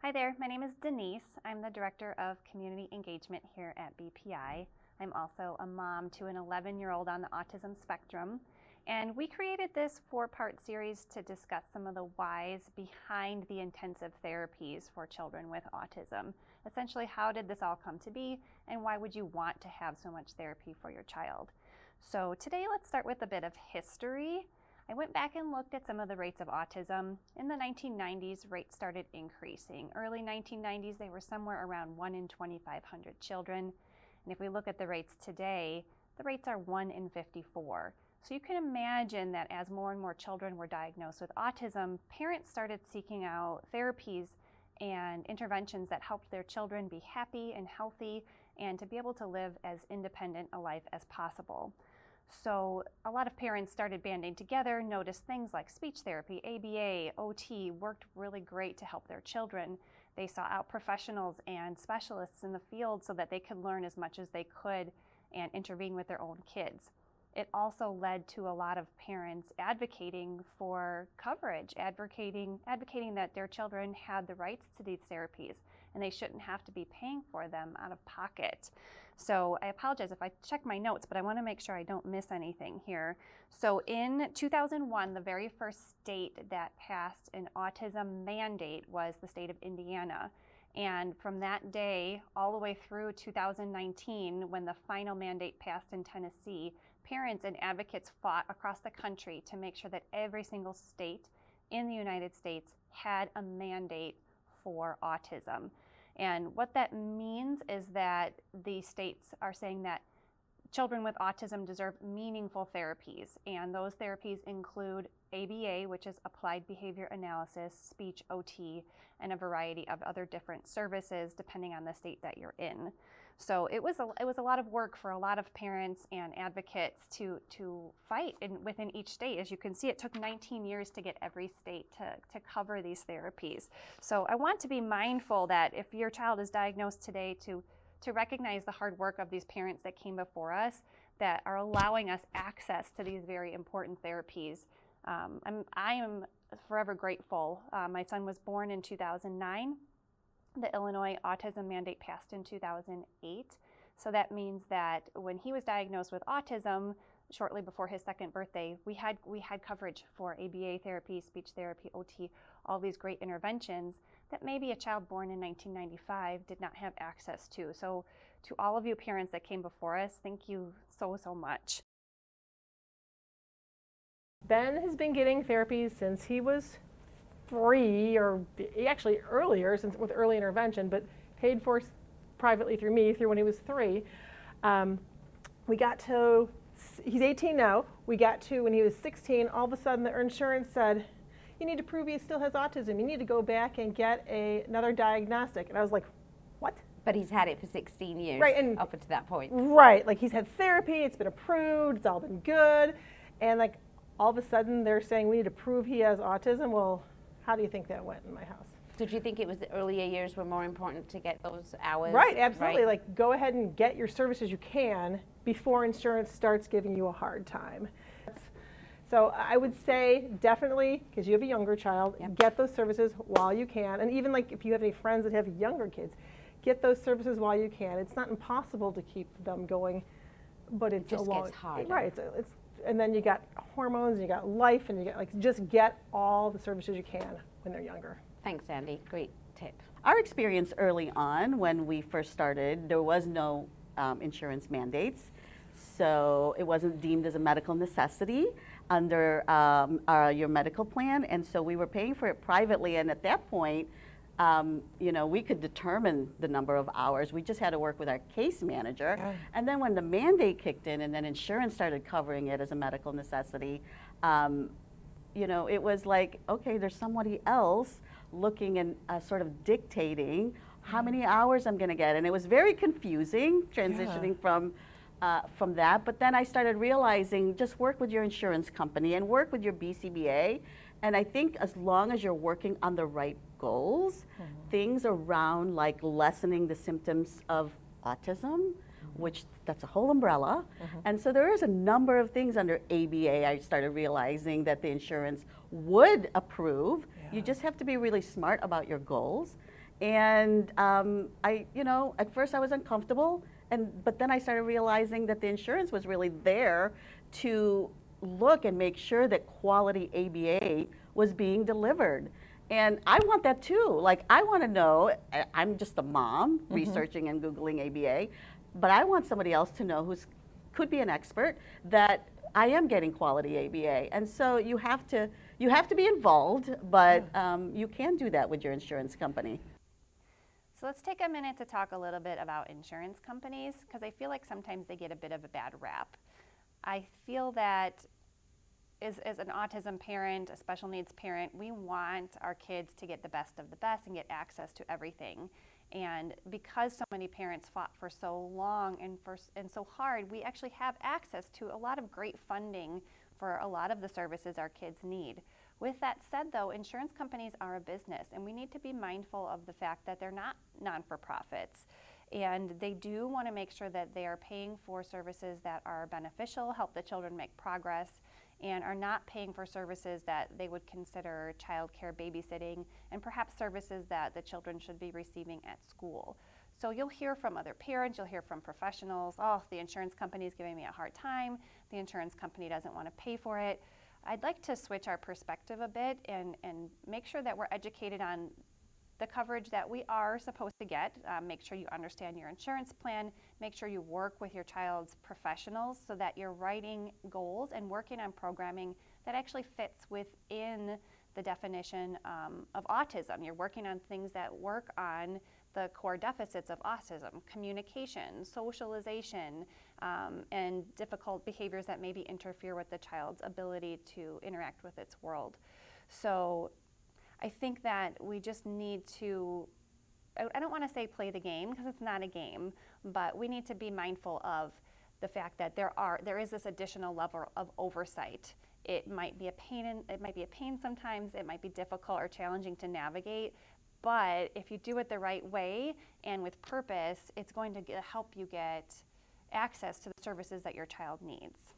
Hi there, my name is Denise. I'm the Director of Community Engagement here at BPI. I'm also a mom to an 11-year-old on the autism spectrum. And we created this 4-part series to discuss some of the whys behind the intensive therapies for children with autism. Essentially, how did this all come to be, and why would you want to have so much therapy for your child? So today, let's start with a bit of history. I went back and looked at some of the rates of autism. In the 1990s, rates started increasing. Early 1990s, they were somewhere around 1 in 2,500 children. And if we look at the rates today, the rates are 1 in 54. So you can imagine that as more and more children were diagnosed with autism, parents started seeking out therapies and interventions that helped their children be happy and healthy and to be able to live as independent a life as possible. So a lot of parents started banding together, noticed things like speech therapy, ABA, OT worked really great to help their children. They sought out professionals and specialists in the field so that they could learn as much as they could and intervene with their own kids. It also led to a lot of parents advocating for coverage, advocating that their children had the rights to these therapies and they shouldn't have to be paying for them out of pocket. So I apologize if I check my notes, but I want to make sure I don't miss anything here. So in 2001, the very first state that passed an autism mandate was the state of Indiana. And from that day all the way through 2019, when the final mandate passed in Tennessee, parents and advocates fought across the country to make sure that every single state in the United States had a mandate for autism. And what that means is that the states are saying that children with autism deserve meaningful therapies, and those therapies include ABA, which is Applied Behavior Analysis, speech, OT, and a variety of other different services depending on the state that you're in. So it was a lot of work for a lot of parents and advocates to fight within each state. As you can see, it took 19 years to get every state to cover these therapies. So I want to be mindful that if your child is diagnosed today, to recognize the hard work of these parents that came before us that are allowing us access to these very important therapies. I am forever grateful. My son was born in 2009. The Illinois autism mandate passed in 2008. So that means that when he was diagnosed with autism, shortly before his 2nd birthday, we had coverage for ABA therapy, speech therapy, OT, all these great interventions that maybe a child born in 1995 did not have access to. So to all of you parents that came before us, thank you so much. Ben has been getting therapy since he was 3, or actually earlier, since with early intervention, but paid for privately through me through when he was 3. We got to, he's 18 now, we got to when he was 16, all of a sudden the insurance said, you need to prove he still has autism. You need to go back and get another diagnostic. And I was like, what? But he's had it for 16 years, right, and up to that point. Right, like he's had therapy, it's been approved, it's all been good. And like all of a sudden they're saying we need to prove he has autism. Well, how do you think that went in my house? Did you think it was the earlier years were more important to get those hours? Right, absolutely. Right? Like go ahead and get your services you can before insurance starts giving you a hard time. So I would say definitely, because you have a younger child, Yep. Get those services while you can. And even like if you have any friends that have younger kids, get those services while you can. It's not impossible to keep them going, but it's It just a long, gets harder. right, it's and then you got hormones, and you got life, and you got like just get all the services you can when they're younger. Thanks, Sandy. Great tip. Our experience early on when we first started, there was no insurance mandates, so it wasn't deemed as a medical necessity under your medical plan, and so we were paying for it privately, and at that point, we could determine the number of hours. We just had to work with our case manager. Yeah. And then when the mandate kicked in and then insurance started covering it as a medical necessity, it was like, okay, there's somebody else looking and sort of dictating how many hours I'm going to get. And it was very confusing transitioning from that. But then I started realizing just work with your insurance company and work with your BCBA. And I think as long as you're working on the right goals, things around like lessening the symptoms of autism, which that's a whole umbrella. And so there is a number of things under ABA I started realizing that the insurance would approve. You just have to be really smart about your goals And at first I was uncomfortable, but then I started realizing that the insurance was really there to look and make sure that quality ABA was being delivered. And I want that too. Like, I want to know, I'm just a mom researching and Googling ABA, but I want somebody else to know could be an expert that I am getting quality ABA. And so you have to be involved, but you can do that with your insurance company. So let's take a minute to talk a little bit about insurance companies, because I feel like sometimes they get a bit of a bad rap. I feel that as an autism parent, a special needs parent, we want our kids to get the best of the best and get access to everything. And because so many parents fought for so long and so hard, we actually have access to a lot of great funding for a lot of the services our kids need. With that said, though, insurance companies are a business, and we need to be mindful of the fact that they're not non-for-profits. And they do want to make sure that they are paying for services that are beneficial, help the children make progress, and are not paying for services that they would consider childcare, babysitting, and perhaps services that the children should be receiving at school. So you'll hear from other parents, you'll hear from professionals, oh, the insurance company is giving me a hard time, the insurance company doesn't want to pay for it. I'd like to switch our perspective a bit and make sure that we're educated on the coverage that we are supposed to get. Make sure you understand your insurance plan. Make sure you work with your child's professionals so that you're writing goals and working on programming that actually fits within the definition of autism. You're working on things that work on the core deficits of autism: communication, socialization, and difficult behaviors that maybe interfere with the child's ability to interact with its world. So I think that we just need to, I don't want to say play the game, because it's not a game, but we need to be mindful of the fact that there is this additional level of oversight. It might be a pain sometimes, it might be difficult or challenging to navigate, but if you do it the right way and with purpose, it's going to help you get access to the services that your child needs.